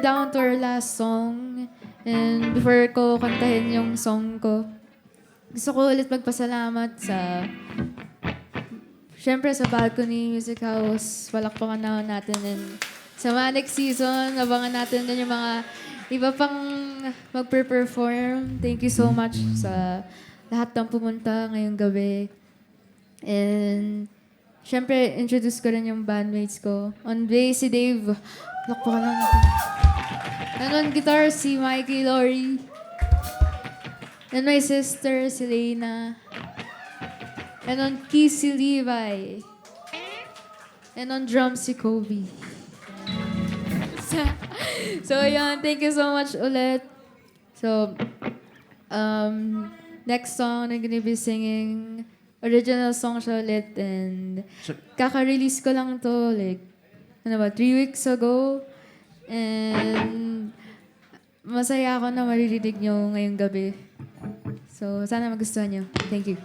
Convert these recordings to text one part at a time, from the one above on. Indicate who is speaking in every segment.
Speaker 1: down to our last song. And before ko kantahin yung song ko, gusto ko ulit magpasalamat sa, syempre sa Balcony Music House. Palakpakan na natin. And sa mga next season, abangan natin din yung mga iba pang magpe-perform. Thank you so much sa lahat ng pumunta ngayong gabi. And syempre, introduce ko rin yung bandmates ko. On bass, si Dave. Palakpakan na natin. And on guitar, si Mikey Lori. And my sister, si Lena. And on keys, si Levi. And on drums, si Kobe. So, yun. Thank you so much ulit. So, next song, I'm gonna be singing original song siya ulit. And kaka-release ko lang to, like, 3 weeks ago. And masaya ako na maririnig nyo ngayong gabi. So, sana magustuhan nyo. Thank you.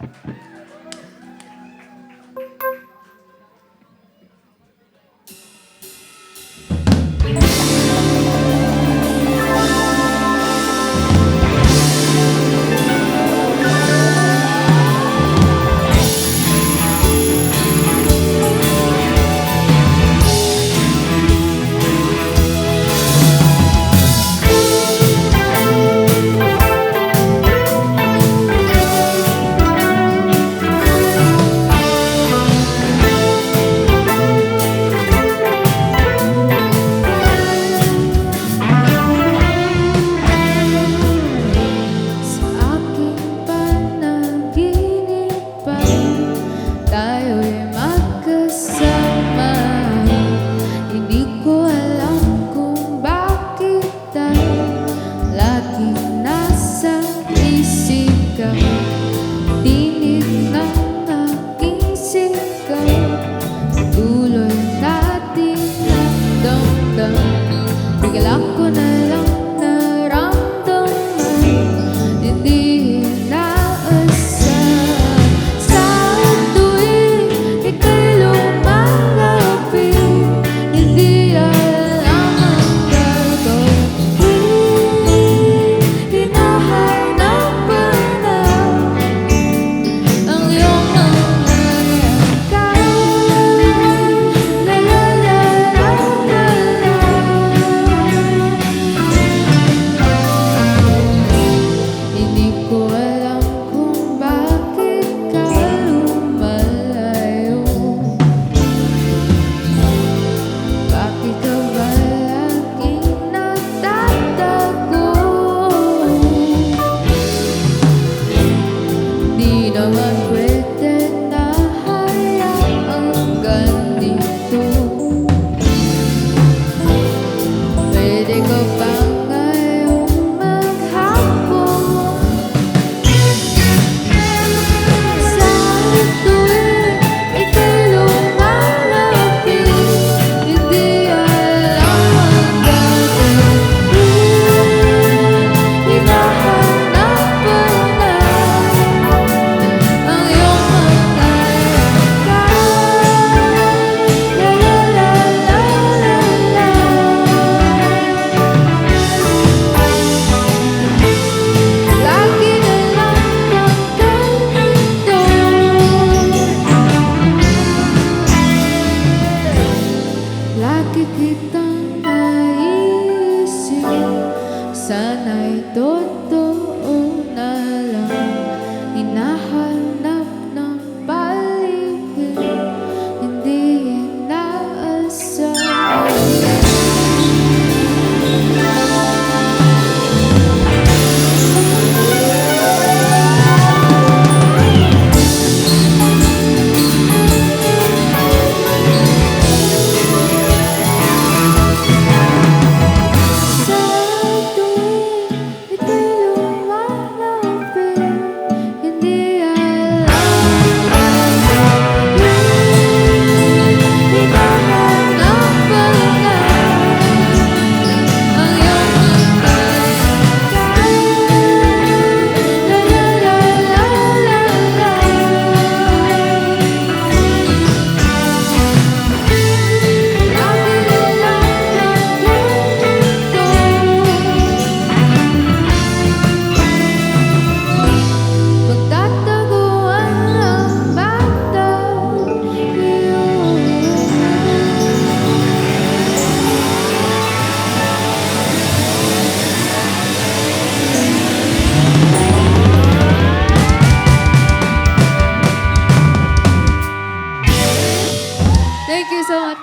Speaker 1: Thank you so much.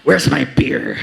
Speaker 2: Where's my beer?